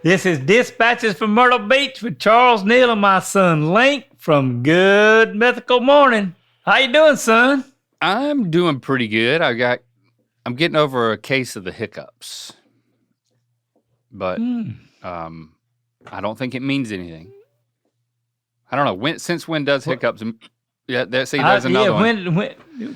This is Dispatches from Myrtle Beach with Charles Neal and my son Link from Good Mythical Morning. How you doing, son? I'm doing pretty good. I'm getting over a case of the hiccups, but I don't think it means anything. I don't know since when does hiccups? Yeah, there's another one.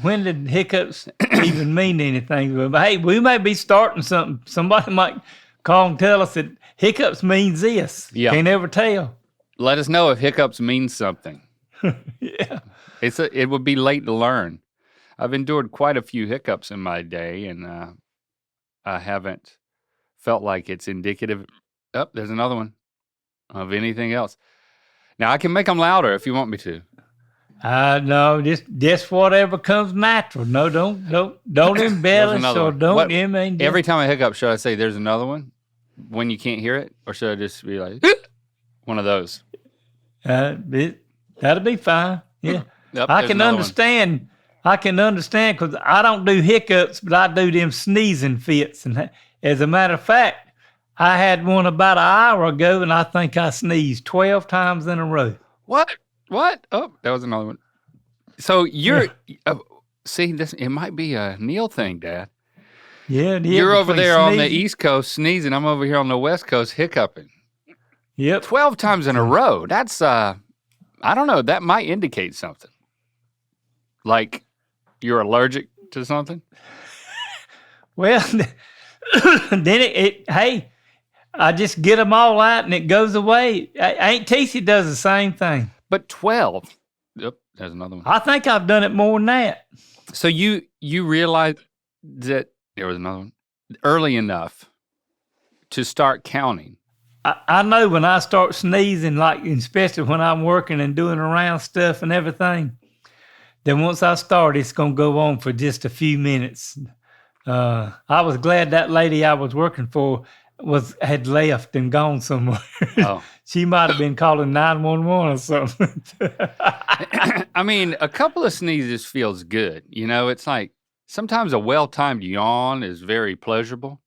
When did hiccups even mean anything? But hey, we may be starting something. Somebody might call and tell us that hiccups means this. Yeah. Can't ever tell. Let us know if hiccups means something. Yeah. It would be late to learn. I've endured quite a few hiccups in my day, and I haven't felt like it's indicative. Oh, there's another one of anything else. Now I can make them louder if you want me to. No, just whatever comes natural. No, don't embellish or don't. Every time I hiccup, should I say there's another one when you can't hear it, or should I just be like one of those? That'll be fine. Yeah, Yep, I can understand. I can understand because I don't do hiccups, but I do them sneezing fits. And as a matter of fact, I had one about an hour ago, and I think I sneezed 12 times in a row. What? Oh, that was another one. So you're see this. It might be a Neal thing, Dad. Yeah, you're over there on the East Coast sneezing. I'm over here on the West Coast hiccuping. Yep, 12 times in a row. That's I don't know. That might indicate something. Like you're allergic to something. Well, then hey, I just get them all out and it goes away. Aunt Tisha does the same thing. But 12. Yep, there's another one. I think I've done it more than that. So you realize that there was another one early enough to start counting. I know when I start sneezing, like especially when I'm working and doing around stuff and everything, then once I start, it's going to go on for just a few minutes. I was glad that lady I was working for had left and gone somewhere. Oh. She might have been calling 911 or something. I mean, a couple of sneezes feels good. You know, it's like sometimes a well-timed yawn is very pleasurable.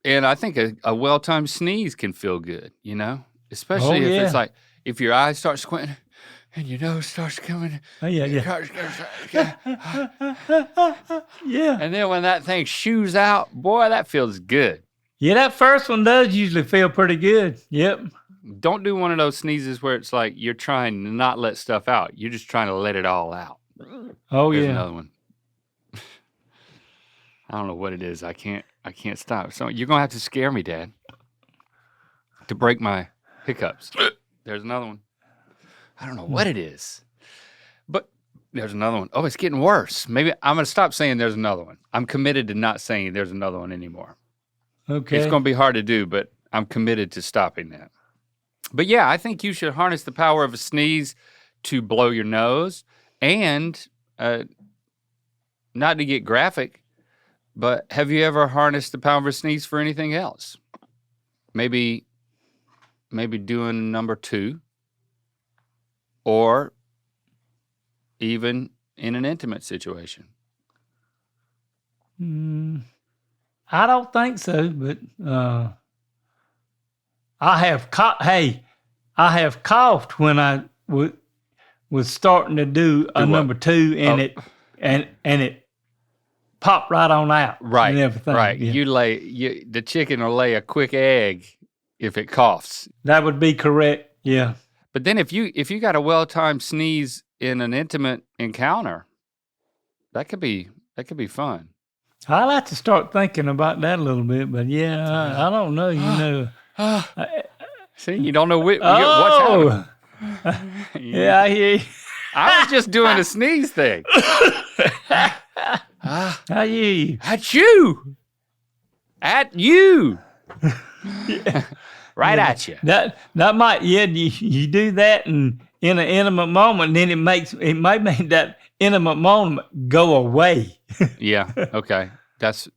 And I think a well-timed sneeze can feel good, you know, especially if it's like if your eyes start squinting and your nose starts coming. Oh, yeah. Yeah. And then when that thing shoos out, boy, that feels good. Yeah, that first one does usually feel pretty good. Yep. Don't do one of those sneezes where it's like you're trying to not let stuff out. You're just trying to let it all out. Oh, There's yeah. another one. I don't know what it is. I can't stop. So you're going to have to scare me, Dad, to break my hiccups. There's another one. I don't know what it is. But there's another one. Oh, it's getting worse. Maybe I'm going to stop saying there's another one. I'm committed to not saying there's another one anymore. Okay. It's going to be hard to do, but I'm committed to stopping that. But yeah, I think you should harness the power of a sneeze to blow your nose and not to get graphic, but have you ever harnessed the power of a sneeze for anything else? Maybe doing number 2 or even in an intimate situation. I don't think so, but I have coughed when I was starting to do a number 2, and it popped right on out, right? And everything. Right. Yeah. The chicken will lay a quick egg if it coughs. That would be correct. Yeah. But then if you got a well-timed sneeze in an intimate encounter, that could be fun. I like to start thinking about that a little bit, but yeah, I don't know. You know, see, you don't know what's happening. Yeah, I hear you. I was just doing a sneeze thing. I hear you. At you. At you. Right at you. That might, you do that and in an intimate moment, then it might make that intimate moment go away. Yeah. Okay. That's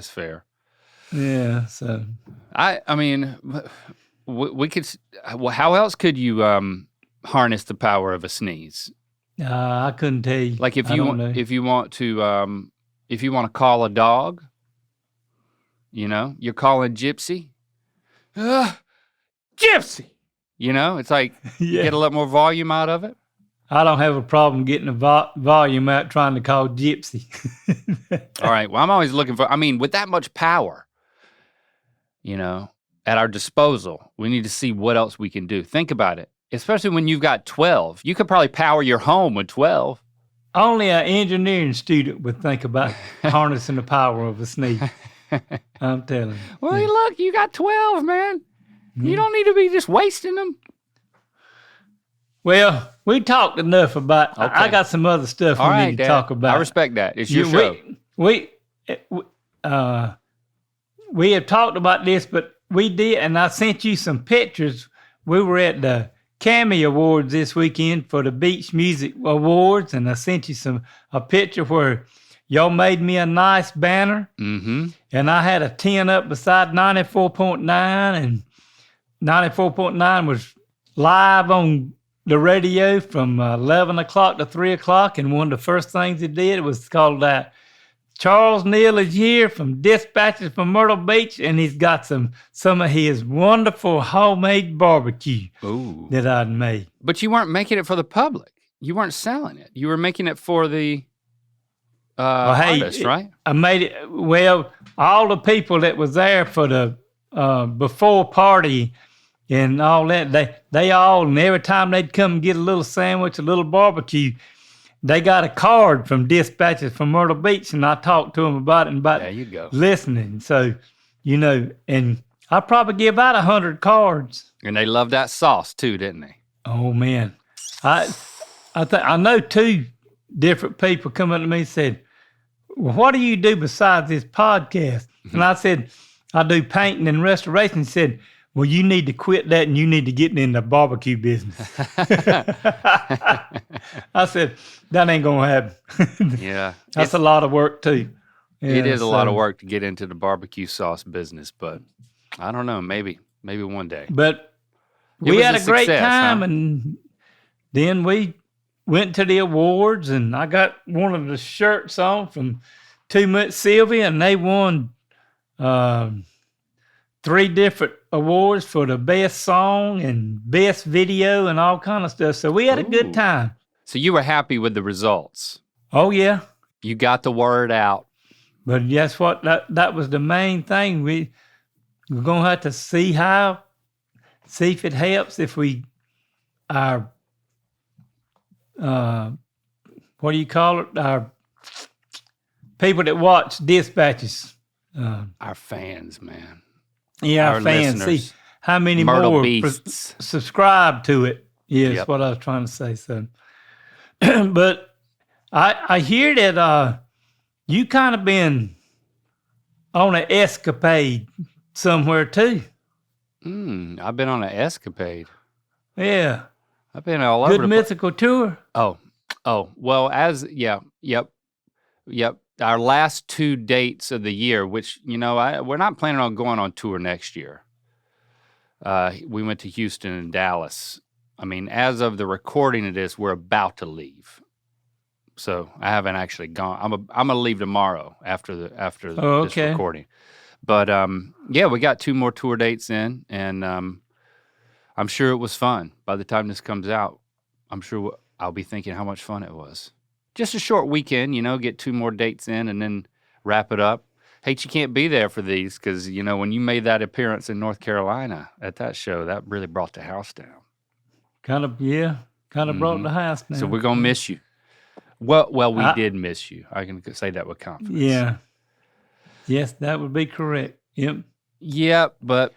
fair. Yeah. So I mean, we could. How else could you harness the power of a sneeze? I couldn't tell you. Like if you want to call a dog, you know, you're calling Gypsy. Gypsy. You know, it's like Yeah. get a lot more volume out of it. I don't have a problem getting the volume out trying to call Gypsy. All right. Well, I'm always looking for, with that much power, at our disposal, we need to see what else we can do. Think about it. Especially when you've got 12. You could probably power your home with 12. Only an engineering student would think about harnessing the power of a sneeze. I'm telling you. Well, look, you got 12, man. You don't need to be just wasting them. Well, we talked enough about. Okay. I got some other stuff All we right, need to Dad. talk about. I respect that. It's your show. We have talked about this, but we did, and I sent you some pictures. We were at the Cammy Awards this weekend for the Beach Music Awards, and I sent you a picture where y'all made me a nice banner, Mm-hmm. and I had a 10 up beside 94.9, and 94.9 was live on the radio from 11 o'clock to 3 o'clock, and one of the first things it did was called that Charles Neal is here from Dispatches From Myrtle Beach, and he's got some of his wonderful homemade barbecue Ooh. that I'd made. But you weren't making it for the public. You weren't selling it. You were making it for the artist, right? I made it, well, all the people that was there for the before party and all that, they all, and every time they'd come and get a little sandwich, a little barbecue, they got a card from Dispatches from Myrtle Beach, and I talked to them about it and about There you go. listening. So, and I probably give out 100 cards. And they loved that sauce too, didn't they? Oh man, I know two different people come up to me and said, "Well, what do you do besides this podcast?" And I said, "I do painting and restoration." He said, "Well, you need to quit that and you need to get in the barbecue business." I said, "That ain't gonna happen." Yeah. That's a lot of work too. It Yeah, is a lot so- of work to get into the barbecue sauce business, but I don't know, maybe one day. But It we was had a a great success, time, huh? and then we went to the awards, and I got one of the shirts on from 2 Months Sylvia, and they won 3 different awards for the best song and best video and all kind of stuff. So we had a Ooh. good time. So you were happy with the results. Oh yeah, You got the word out. but guess what? That was the main thing. We're gonna have to see if it helps if we our what do you call it? Our people that watch Dispatches. Our fans, man. Yeah, our Our fans. listeners. See how many Myrtle more Beasts. subscribe to it. Yeah, Yep. that's what I was trying to say. So, but I hear that you kind of been on an escapade somewhere too. I've been on an escapade. Yeah, I've been all over good the place. mythical tour. Oh, well, yep. Our last 2 dates of the year, which, we're not planning on going on tour next year. We went to Houston and Dallas. I mean, as of the recording of this, we're about to leave. So I haven't actually gone. I'm gonna leave tomorrow after Oh, this okay. recording. But yeah, we got 2 more tour dates in, and I'm sure it was fun. By the time this comes out, I'm sure I'll be thinking how much fun it was. Just a short weekend, get 2 more dates in and then wrap it up. Hate you can't be there for these because, when you made that appearance in North Carolina at that show, that really brought the house down. Kind of brought the house down. So we're going to miss you. Well, we did miss you. I can say that with confidence. Yeah. Yes, that would be correct. Yep. Yeah, but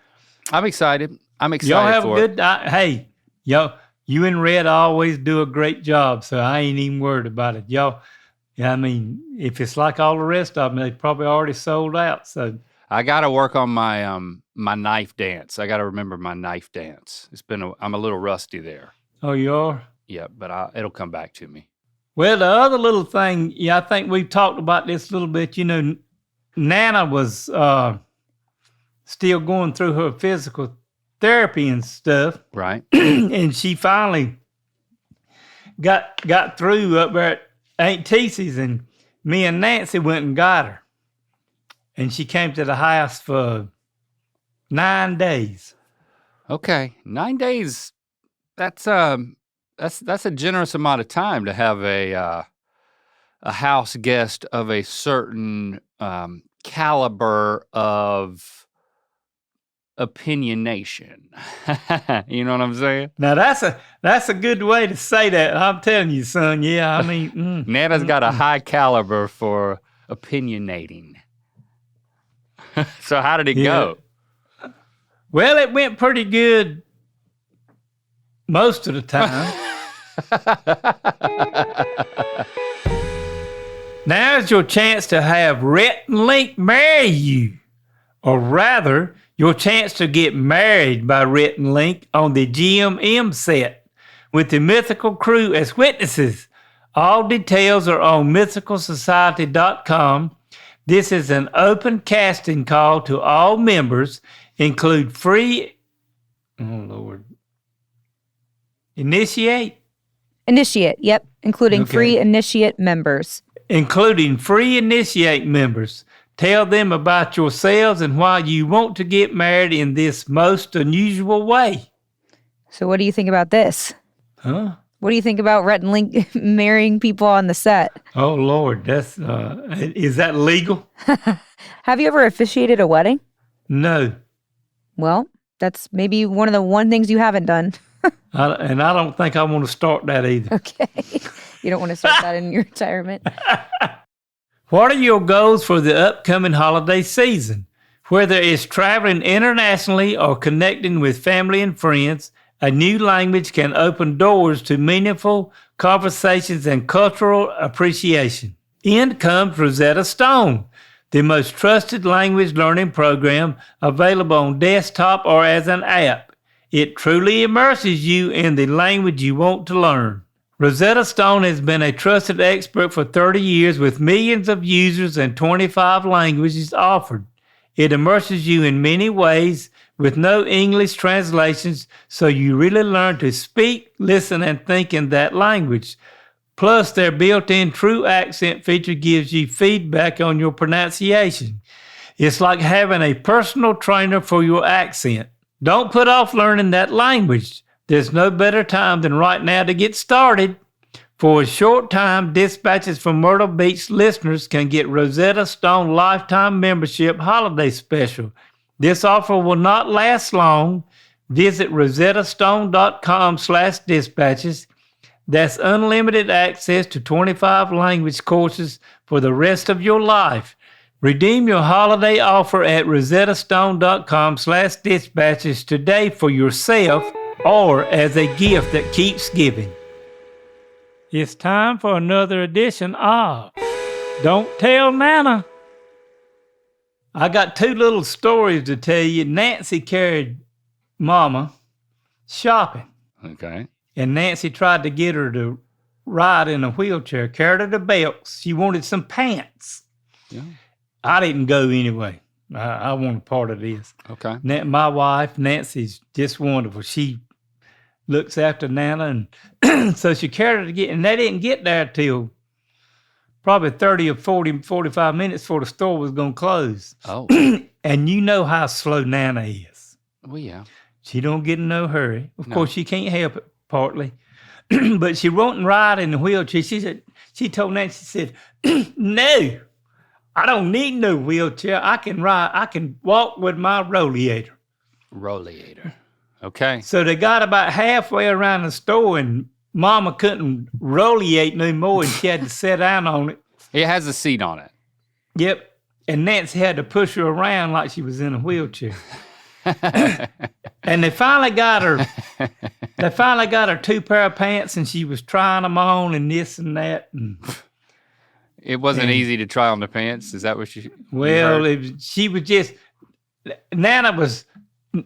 I'm excited. I'm excited Y'all have for a it. good. Hey, y'all. You and Red always do a great job, so I ain't even worried about it. Y'all, I mean, if it's like all the rest of them, they probably already sold out. So I got to work on my my knife dance. I got to remember my knife dance. I'm a little rusty there. oh, you are. Yeah, but it'll come back to me. Well, the other little thing, I think we've talked about this a little bit. Nana was still going through her physical therapy and stuff, Right? and she finally got through up there at Aunt Tissie's, and me and Nancy went and got her, and she came to the house for 9 days. Okay, 9 days. That's a generous amount of time to have a house guest of a certain caliber of opinionation. You know what I'm saying? Now that's a good way to say that. I'm telling you, son. Yeah, I mean, Nana's got a high caliber for opinionating. So how did it go? Well, it went pretty good most of the time. Now's your chance to have Rhett and Link marry you, or rather, your chance to get married by Rhett and Link on the GMM set with the Mythical crew as witnesses. All details are on mythicalsociety.com. This is an open casting call to all members, include free, initiate, yep, including free initiate members. Including free initiate members. Tell them about yourselves and why you want to get married in this most unusual way. So what do you think about this? Huh? What do you think about Rhett and Link marrying people on the set? Oh, Lord, that's, is that legal? Have you ever officiated a wedding? No. Well, that's maybe one of the things you haven't done. And I don't think I want to start that either. Okay. You don't want to start that in your retirement. What are your goals for the upcoming holiday season? Whether it's traveling internationally or connecting with family and friends, a new language can open doors to meaningful conversations and cultural appreciation. In comes Rosetta Stone, the most trusted language learning program available on desktop or as an app. It truly immerses you in the language you want to learn. Rosetta Stone has been a trusted expert for 30 years with millions of users and 25 languages offered. It immerses you in many ways with no English translations, so you really learn to speak, listen, and think in that language. Plus, their built-in true accent feature gives you feedback on your pronunciation. It's like having a personal trainer for your accent. Don't put off learning that language. There's no better time than right now to get started. For a short time, Dispatches from Myrtle Beach listeners can get Rosetta Stone Lifetime Membership Holiday Special. This offer will not last long. Visit rosettastone.com/dispatches. That's unlimited access to 25 language courses for the rest of your life. Redeem your holiday offer at rosettastone.com/dispatches today for yourself or as a gift that keeps giving. It's time for another edition of Don't Tell Nana. I got 2 little stories to tell you. Nancy carried Mama shopping. Okay. And Nancy tried to get her to ride in a wheelchair, carried her to Belk's. She wanted some pants. Yeah. I didn't go anyway. I wanted part of this. Okay. My wife, Nancy's just wonderful. She looks after Nana, and so she carried her to get, and they didn't get there till probably 30 or 45 minutes before the store was going to close. Oh. And you know how slow Nana is. Well, yeah. She don't get in no hurry. Of course, she can't help it, partly. But she won't ride in the wheelchair. She told Nancy, she said, no, I don't need no wheelchair. I can walk with my rollator. Rollator. Okay. So they got about halfway around the store, and Mama couldn't rollate no more, and she had to sit down on it. It has a seat on it. Yep. And Nancy had to push her around like she was in a wheelchair. And they finally got her 2 pair of pants, and she was trying them on and this and that. And it wasn't easy to try on the pants. Is that what she? Well, she was just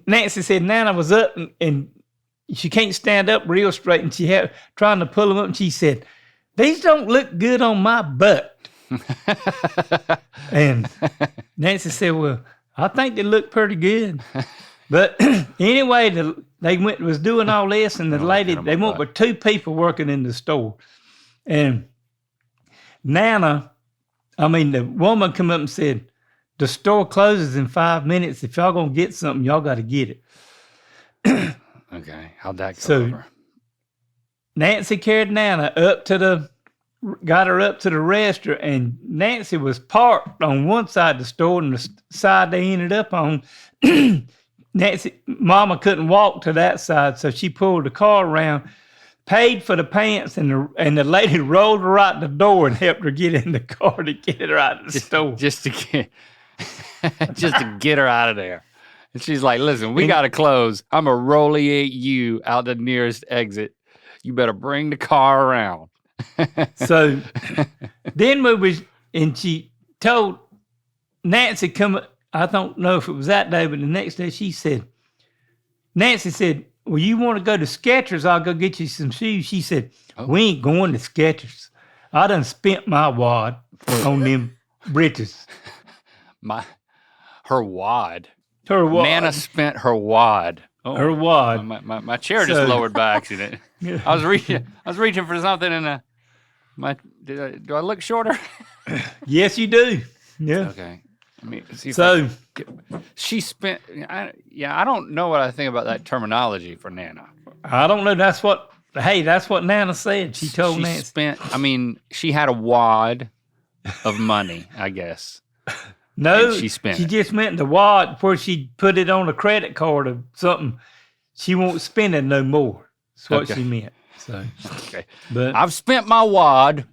Nancy said Nana was up and she can't stand up real straight, and she had trying to pull them up, and she said, "These don't look good on my butt." And Nancy said, "Well, I think they look pretty good." But anyway, they was doing all this, and the lady, they went with 2 people working in the store. And the woman come up and said, the store closes in 5 minutes. If y'all gonna get something, y'all got to get it. Okay. How'd that go So- over? Nancy carried Nana got her up to the restaurant, and Nancy was parked on one side of the store, and the side they ended up on, Mama couldn't walk to that side, so she pulled the car around, paid for the pants, and the lady rolled her out the door and helped her get in the car to get her out of the store. Just to get just to get her out of there. And she's like, listen, we got to close. I'm going to rolliate you out the nearest exit. You better bring the car around. So then and she told Nancy come. I don't know if it was that day, but the next day Nancy said, well, you want to go to Skechers? I'll go get you some shoes. She said, we ain't going to Skechers. I done spent my wad on them britches. Her wad. Her wad. Nana spent her wad. Oh, her wad. My chair just lowered by accident. Yeah. I was reaching for something and do I look shorter? Yes, you do. Yeah. Okay. Let me see if So she spent. I don't know what I think about that terminology for Nana. I don't know. That's what Nana said. She told Nancy. She had a wad of money, I guess. No, and she spent she it. just meant the wad where she put it on a credit card or something. She won't spend it no more. That's what she meant. So okay, but I've spent my wad.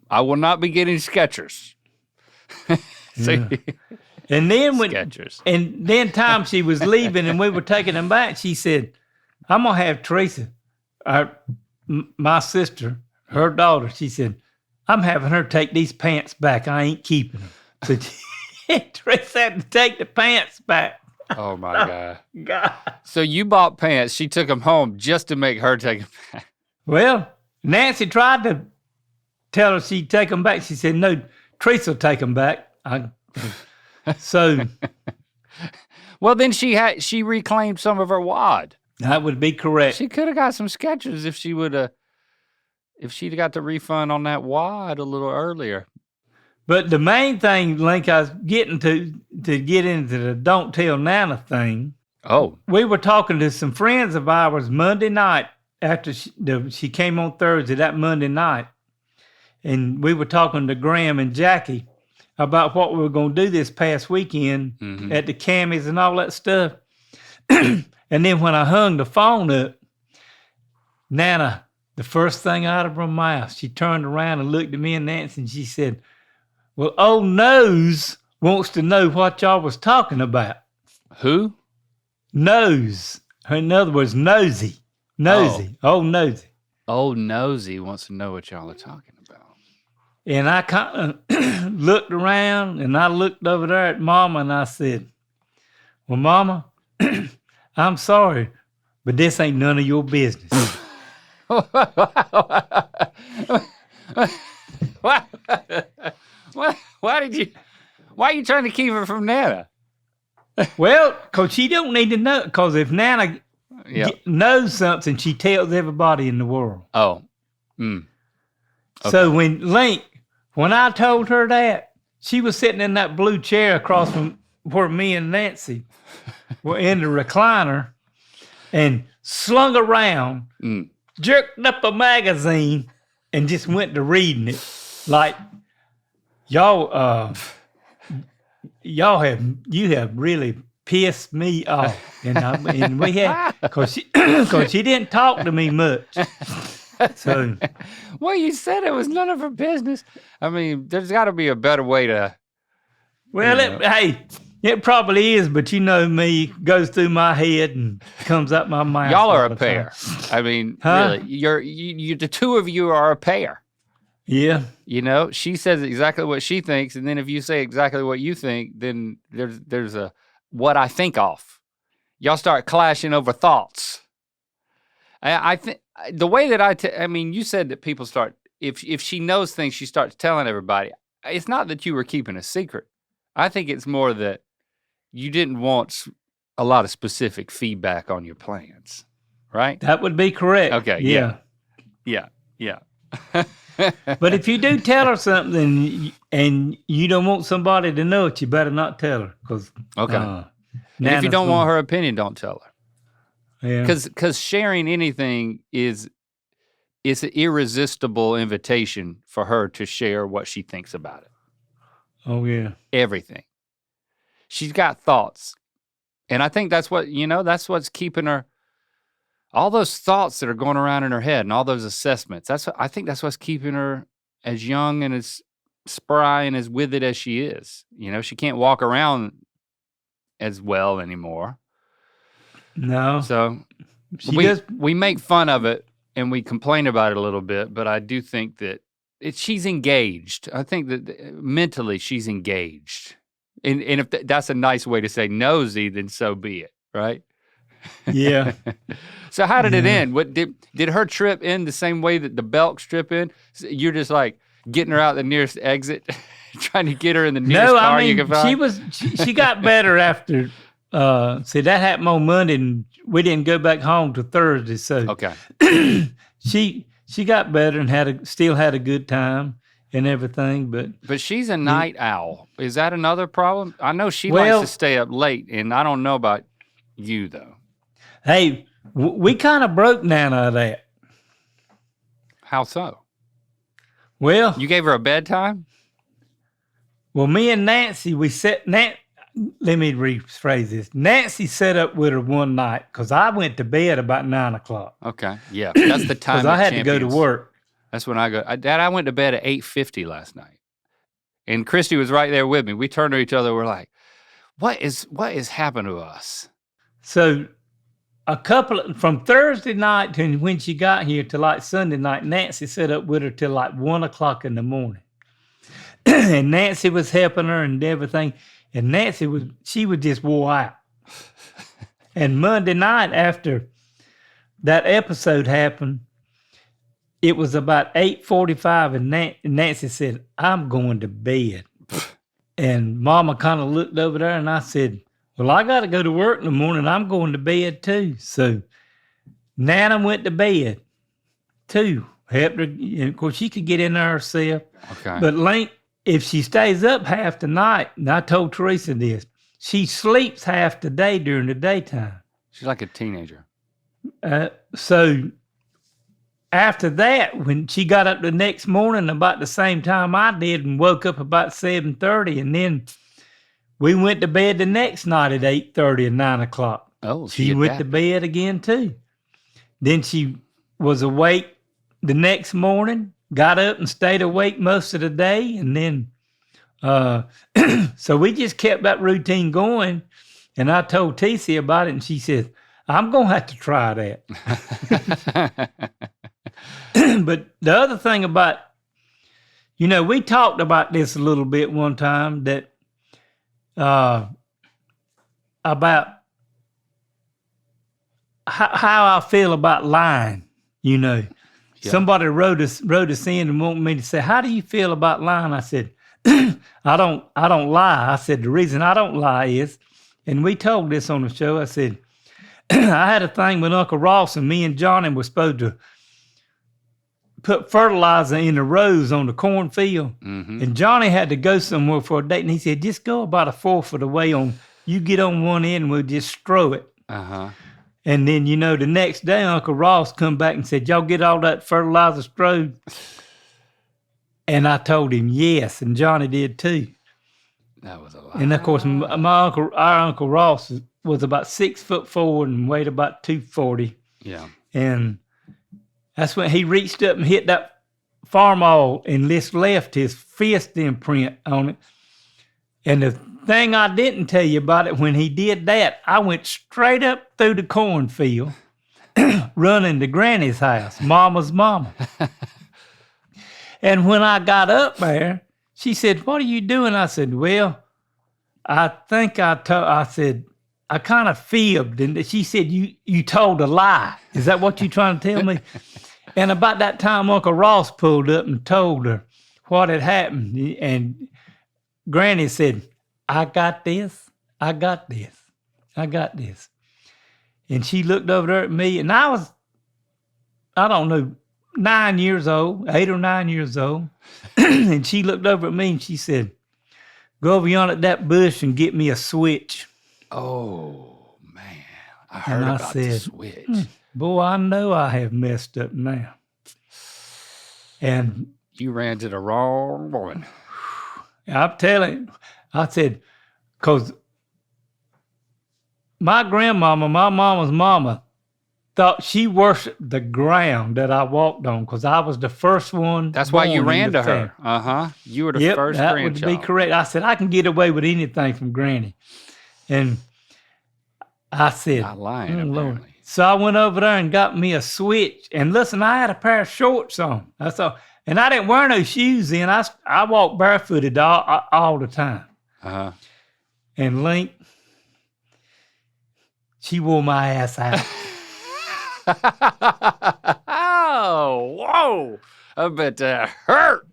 I will not be getting Skechers. Yeah. And then Skechers. And then time she was leaving and we were taking them back, she said, I'm gonna have Teresa, my sister, her daughter, she said, I'm having her take these pants back. I ain't keeping them. So Teresa had to take the pants back. Oh my God. So you bought pants. She took them home just to make her take them back. Well, Nancy tried to tell her she'd take them back. She said, no, Teresa will take them back. So well, then she reclaimed some of her wad. that would be correct. She could have got some Skechers if she'd got the refund on that wad a little earlier. But the main thing, Link, I was getting to get into the don't tell Nana thing. Oh, We were talking to some friends of ours Monday night after she came on Thursday, that Monday night. And we were talking to Graham and Jackie about what we were going to do this past weekend at the Cammys and all that stuff. And then when I hung the phone up, Nana, the first thing out of her mouth, she turned around and looked at me and Nancy and she said, well, old Nose wants to know what y'all was talking about. who? Nose. In other words, nosy. Nosy. Old Nosy. Old Nosy wants to know what y'all are talking about. And I kind of looked around and I looked over there at Mama and I said, well, Mama, I'm sorry, but this ain't none of your business. Why are you trying to keep her from Nana? Well, because she don't need to know. Because if Nana knows something, she tells everybody in the world. Oh. Mm. So when I told her that, she was sitting in that blue chair across from where me and Nancy were in the recliner and slung around, jerked up a magazine, and just went to reading it. Like, you have really pissed me off. And we had, because she didn't talk to me much. So, well, you said it was none of her business. I mean, there's got to be a better way to. Well, it probably is, but you know me, goes through my head and comes out my mouth. Y'all are all a the pair. time. I mean, Huh? really, you the two of you are a pair. Yeah. You know, she says exactly what she thinks, and then if you say exactly what you think, then there's a what I think off. Y'all start clashing over thoughts. I think the way that I mean, you said that people start if she knows things, she starts telling everybody. It's not that you were keeping a secret. I think it's more that you didn't want a lot of specific feedback on your plans, right? That would be correct. Okay. Yeah. But if you do tell her something and you don't want somebody to know it, you better not tell her. Cause, Okay. And if you Nana's don't gonna- want her opinion, don't tell her. Yeah. Because sharing anything is an irresistible invitation for her to share what she thinks about it. Oh, yeah. Everything. She's got thoughts. And I think that's what's keeping her, all those thoughts that are going around in her head and all those assessments. I think that's what's keeping her as young and as spry and as with it as she is. She can't walk around as well anymore. No. So She does. we make fun of it and we complain about it a little bit, but I do think that she's engaged. I think that mentally she's engaged. And if that's a nice way to say nosy, then so be it, right? Yeah. So how did it end? What did her trip end the same way that the Belks trip in? So you're just like getting her out the nearest exit, trying to get her in the nearest car you can find? She got better after. See, that happened on Monday, and we didn't go back home till Thursday. So Okay. she got better and still had a good time and everything. But she's a night owl. Is that another problem? I know she Well- likes to stay up late, and I don't know about you though. hey, we kind of broke Nana of that. How so? Well, You gave her a bedtime? me and Nancy, let me rephrase this. Nancy set up with her one night because I went to bed about 9 o'clock Okay. Yeah. That's the time. because I had to go to work. That's when I go. Dad, I went to bed at 8:50 last night. And Christy was right there with me. We turned to each other. We're like, what is happened to us? So from Thursday night to when she got here to like Sunday night, Nancy set up with her till like 1 o'clock in the morning. And Nancy was helping her and everything. And Nancy was just wore out. And Monday night after that episode happened, it was about 8:45 and Nancy said, I'm going to bed. And Mama kind of looked over there and I said, well, I got to go to work in the morning. I'm going to bed too. So Nana went to bed too. Helped her. Of course, she could get in there herself. Okay. But Link, if she stays up half the night, and I told Teresa this, she sleeps half the day during the daytime. She's like a teenager. So after that, when she got up the next morning about the same time I did and woke up about 7:30, and then we went to bed the next night at 8:30 and 9 o'clock. Oh, She went to bed again too. Then she was awake the next morning, got up and stayed awake most of the day. And then, so we just kept that routine going. And I told TC about it and she said, I'm going to have to try that. But the other thing about, we talked about this a little bit one time that, about how I feel about lying, Yeah. Somebody wrote us in and wanted me to say, how do you feel about lying? I said, I don't lie. I said, the reason I don't lie is, and we told this on the show, I said, I had a thing with Uncle Ross and me and Johnny were supposed to put fertilizer in the rows on the cornfield. Mm-hmm. And Johnny had to go somewhere for a date. And he said, just go about a fourth of the way you get on one end and we'll just strow it. Uh-huh. And then, the next day, Uncle Ross come back and said, y'all get all that fertilizer strowed? And I told him yes, and Johnny did too. That was a lie. And of course, our Uncle Ross was about 6'4" and weighed about 240. Yeah. And that's when he reached up and hit that farm awl and just left his fist imprint on it. And the thing I didn't tell you about it, when he did that, I went straight up through the cornfield, running to Granny's house, Mama's mama. And when I got up there, she said, what are you doing? I said, well, I think I said, I kind of fibbed. And she said, you told a lie. Is that what you're trying to tell me? And about that time, Uncle Ross pulled up and told her what had happened. And Granny said, I got this. I got this. I got this. And she looked over there at me, and I don't know 9 years old, 8 or 9 years old. And she looked over at me and she said, go over yonder at that bush and get me a switch. Oh, man. I heard And I about the said, switch. Boy, I know I have messed up now. And You ran to the wrong woman. I'm telling you, I said, because my grandmama, my mama's mama, thought she worshiped the ground that I walked on because I was the first one. That's why you born in ran the to her. family. You were the Yep, first that grandchild. would be correct. I said, I can get away with anything from Granny. And I said, Not lying, Lord. apparently. So I went over there and got me a switch. And listen, I had a pair of shorts on. That's all. And I didn't wear no shoes then. I walked barefooted all the time. Uh-huh. And Link, she wore my ass out. Oh, whoa. I bet that hurt.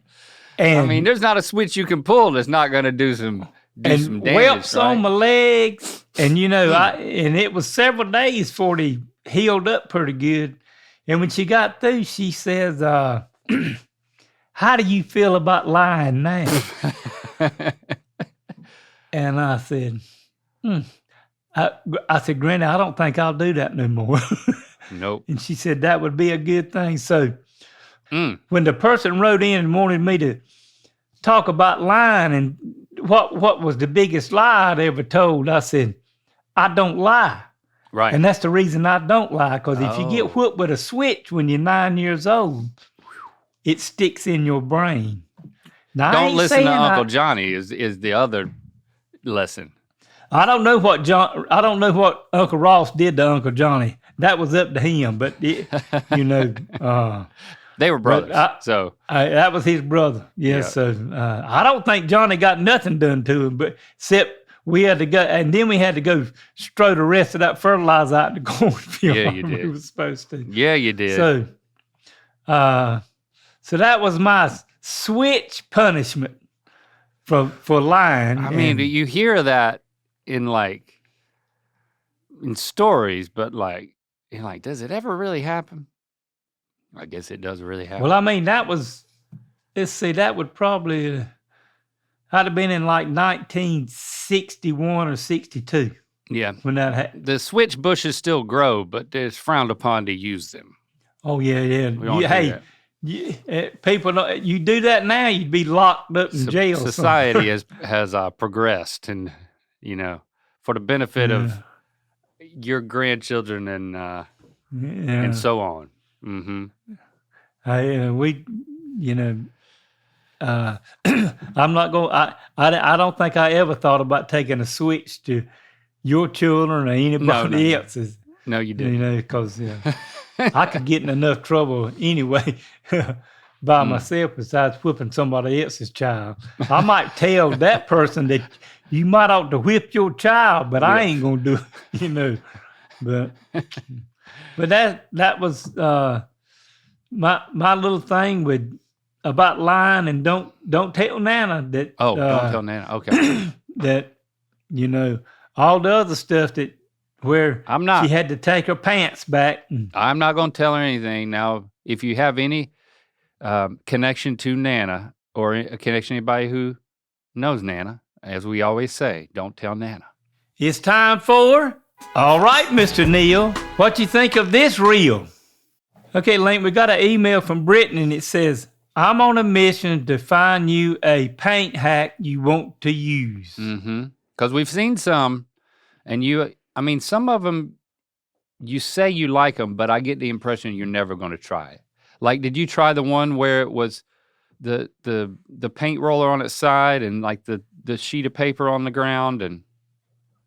And, I mean, there's not a switch you can pull that's not going to do some damage, whelps right? on my legs. And, and it was several days before they healed up pretty good. And when she got through, she says, how do you feel about lying now? And I said, I said, Granny, I don't think I'll do that no more. Nope. And she said that would be a good thing. So when the person wrote in and wanted me to talk about lying and what was the biggest lie I'd ever told, I said, I don't lie. Right. And that's the reason I don't lie, because if you Oh. get whooped with a switch when you're 9 years old, it sticks in your brain. Now, I Don't ain't listen saying to Uncle Johnny is the other lesson. I don't know what Uncle Ross did to Uncle Johnny. That was up to him, but They were brothers. that was his brother. Yes, Yeah. so I don't think Johnny got nothing done to him, but except we had to go, and then we had to go throw the rest of that fertilizer out in the cornfield. Yeah, you like did. We were supposed to. Yeah, you did. So, so that was my switch punishment for lying. I mean, you hear that in stories, but you're like, does it ever really happen? I guess it does really happen. Well, I mean, that was, let's see, that would probably, I'd have been in 1961 or 62 yeah. when that happened. The switch bushes still grow, but it's frowned upon to use them. Oh, yeah, yeah. We don't do that. People, you do that now, you'd be locked up in jail. Society has progressed, and for the benefit of your grandchildren and so on. Mm-hmm. I'm not going. I don't think I ever thought about taking a switch to your children or anybody else's. No, you didn't. Because I could get in enough trouble anyway by myself besides whipping somebody else's child. I might tell that person that you might ought to whip your child, but I ain't gonna do it. But that was my little thing about lying, and don't tell Nana that. Oh, don't tell Nana. Okay. That all the other stuff where I'm not. She had to take her pants back. I'm not going to tell her anything. Now, if you have any connection to Nana or a connection to anybody who knows Nana, as we always say, don't tell Nana. It's time for, all right, Mr. Neal, what you think of this reel? Okay, Link, we got an email from Brittany, and it says, I'm on a mission to find you a paint hack you want to use. Mm-hmm. Because we've seen some, and some of them, you say you like them, but I get the impression you're never going to try it. Like, did you try the one where it was the paint roller on its side and the sheet of paper on the ground and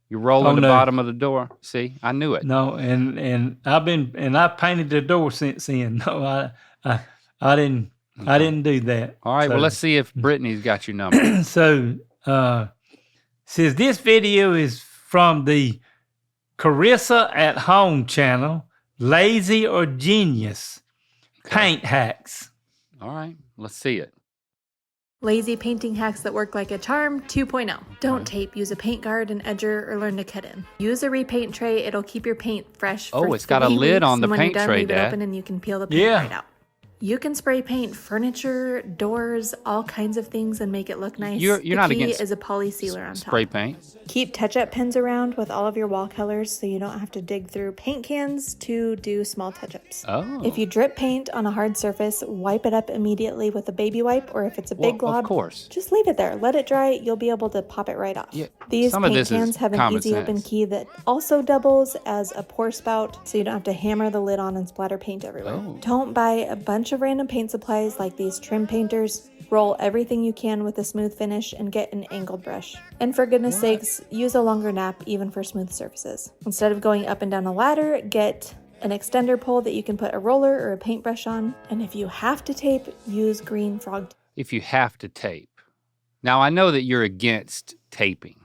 you're rolling the bottom of the door? See, I knew it. No, and I've painted the door since then. No, I didn't do that. All right, well, let's see if Brittany's got your number. So, says this video is from the Carissa at Home channel, Lazy or Genius, Paint Hacks. All right, let's see it. Lazy painting hacks that work like a charm 2.0. Don't tape, use a paint guard, an edger, or learn to cut in. Use a repaint tray, it'll keep your paint fresh for Oh, it's got a 3 lid weeks, on the and when paint you're done, tray, leave it Dad. open and you can peel the paint right out. You can spray paint furniture, doors, all kinds of things and make it look nice. You're The not key against is a poly sealer on spray top. paint. Keep touch-up pens around with all of your wall colors so you don't have to dig through paint cans to do small touch-ups. Oh. If you drip paint on a hard surface, wipe it up immediately with a baby wipe, or if it's a big glob, of course. just leave it there. Let it dry. You'll be able to pop it right off. Yeah, These some of paint this is cans have an common easy open sense. key that also doubles as a pour spout, so you don't have to hammer the lid on and splatter paint everywhere. Oh. Don't buy a bunch of random paint supplies like these trim painters. Roll everything you can with a smooth finish and get an angled brush. And for goodness sakes, use a longer nap even for smooth surfaces. Instead of going up and down a ladder, get an extender pole that you can put a roller or a paintbrush on. And if you have to tape, use green frog tape. If you have to tape. Now, I know that you're against taping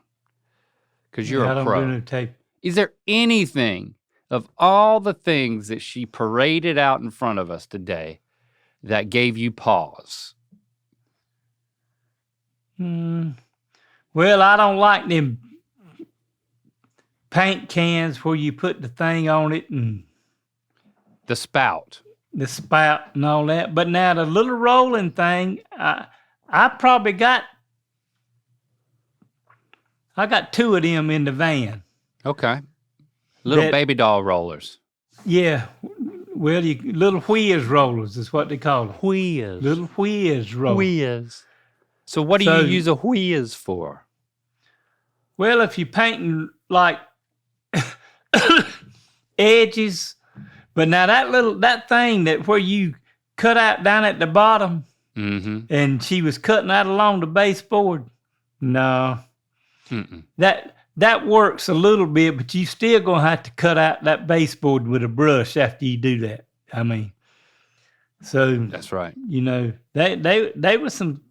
because you're I a don't pro. do no tape. Is there anything of all the things that she paraded out in front of us today that gave you pause? Well, I don't like them paint cans where you put the thing on it and The spout. the spout and all that. But now the little rolling thing, I probably got two of them in the van. Okay. Little That- baby doll rollers. Yeah. Well, little whiz rollers is what they call them. Whiz. Little whiz rollers. Whiz. So what do So- you use a whiz for? Well, if you're painting like edges, but now that thing that where you cut out down at the bottom, Mm-hmm. and she was cutting out along the baseboard. No, Mm-mm. that works a little bit, but you still gonna have to cut out that baseboard with a brush after you do that. I mean, so That's right. you know they were some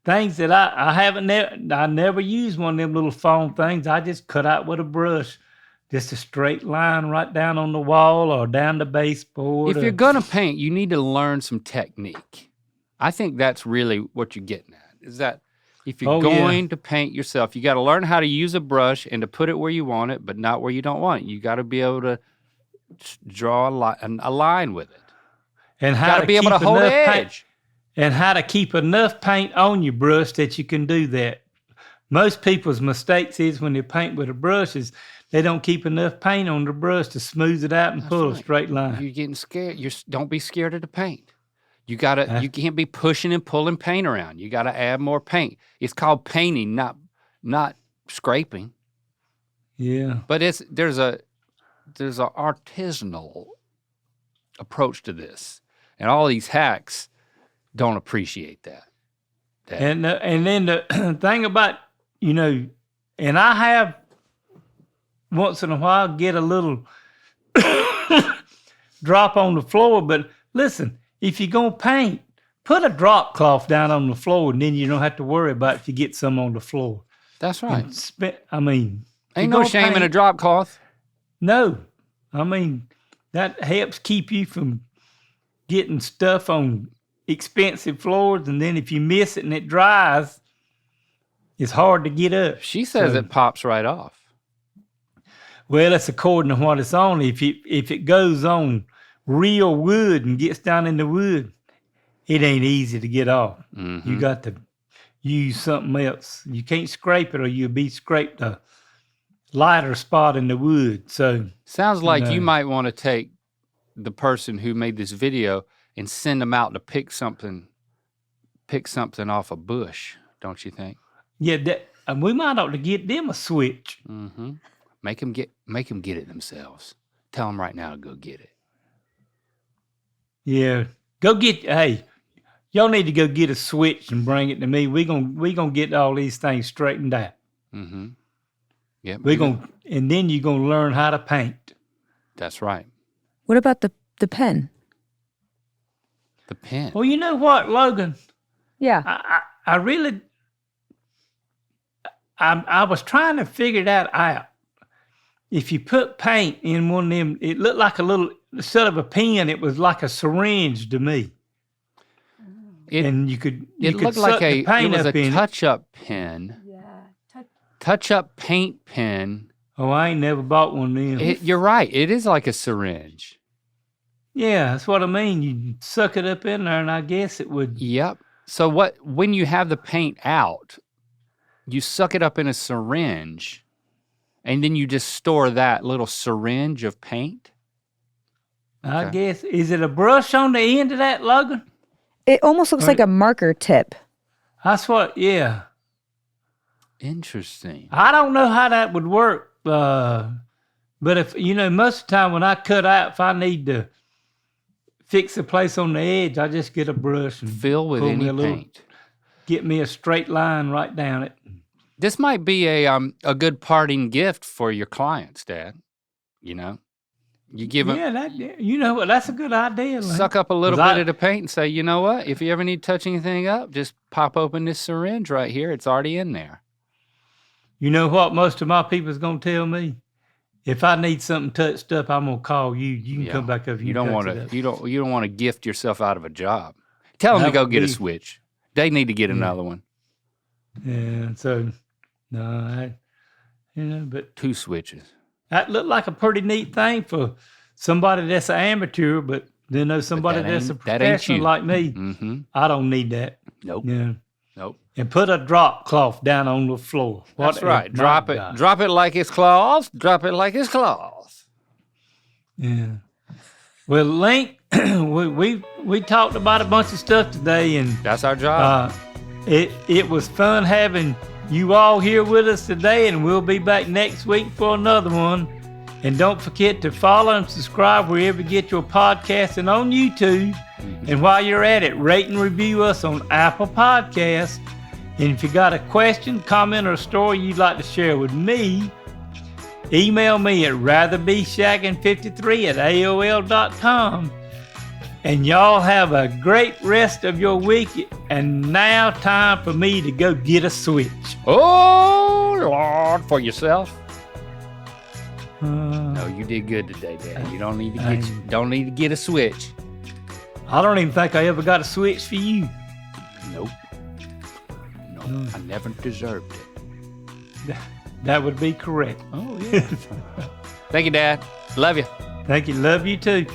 things that I never used one of them little foam things. I just cut out with a brush, just a straight line right down on the wall or down the baseboard. If you're going to paint, you need to learn some technique. I think that's really what you're getting at, is that if you're going to paint yourself, you got to learn how to use a brush and to put it where you want it, but not where you don't want it. You got to be able to draw a line with it. and You how got to to be able to keep hold the enough paint- edge. and how to keep enough paint on your brush that you can do that. Most people's mistakes is when they paint with a brush is they don't keep enough paint on the brush to smooth it out and pull a right. straight line. You're getting scared. Don't be scared of the paint. You can't be pushing and pulling paint around. You got to add more paint. It's called painting, not scraping. Yeah. But there's a artisanal approach to this, and all these hacks don't appreciate that. And then the thing about, and I have once in a while get a little drop on the floor, but listen, if you're going to paint, put a drop cloth down on the floor, and then you don't have to worry about if you get some on the floor. That's right. You're Ain't no gonna shame in a paint- drop cloth. No. That helps keep you from getting stuff on expensive floors, and then if you miss it and it dries, it's hard to get up. She says So- it pops right off. Well, that's according to what it's on. If it goes on real wood and gets down in the wood, it ain't easy to get off. Mhm. You got to use something else. You can't scrape it, or you'll be scraped a lighter spot in the wood. So Sounds like No. you might want to take the person who made this video and send them out to pick something off a bush, don't you think? yeah, we might ought to get them a switch. Mm-hmm. Make them get it themselves. Tell them right now to go get it. Yeah, hey, y'all need to go get a switch and bring it to me. We gonna get all these things straightened out. Mm-hmm. Yep. And then you're gonna learn how to paint. That's right. What about the pen? The pen. Well, you know what, Logan? Yeah. I really, I was trying to figure that out. If you put paint in one of them, it looked like a little, instead of a pen, it was like a syringe to me. And you could Looked suck like the it paint was up a in it. touch-up pen. Yeah. Touch-up paint pen. Oh, I ain't never bought one of them. You're right. It is like a syringe. Yeah, that's what I mean. You suck it up in there, and I guess it would. Yep. So when you have the paint out, you suck it up in a syringe, and then you just store that little syringe of paint? I guess. Is it a brush on the end of that, Logan? It almost looks like a marker tip. That's what, yeah. Interesting. I don't know how that would work. But if, most of the time when I cut out, if I need to fix a place on the edge, I just get a brush and Fill with any paint. Get me a straight line right down it. This might be a good parting gift for your clients, Dad. You give them. Yeah, what? That's a good idea. Lane. Suck up a little bit of the paint and say, you know what? If you ever need to touch anything up, just pop open this syringe right here. It's already in there. You know what? Most of my people's gonna tell me. If I need something touched up, I'm gonna call you. You can come back up. You don't want to. You don't want to gift yourself out of a job. Tell them to go get a switch. They need to get another one. Yeah. So, no, but 2 switches. That looked like a pretty neat thing for somebody that's an amateur, but somebody that's a professional like me. Mm-hmm. I don't need that. Nope. Yeah. Nope. And put a drop cloth down on the floor. That's right. Drop it. Drop it like it's cloth. Drop it like it's cloth. Yeah. Well, Link, we talked about a bunch of stuff today, and that's our job. It was fun having you all here with us today, and we'll be back next week for another one. And don't forget to follow and subscribe wherever you get your podcasts and on YouTube. And while you're at it, rate and review us on Apple Podcasts. And if you got a question, comment, or a story you'd like to share with me, email me at ratherbeShaggin53@AOL.com. And y'all have a great rest of your week. And now time for me to go get a switch. Oh, Lord, for yourself? No, you did good today, Dad. You don't need to get a switch. I don't even think I ever got a switch for you. Nope. I never deserved it. That would be correct. Oh, yeah. Thank you, Dad. Love you. Thank you. Love you too.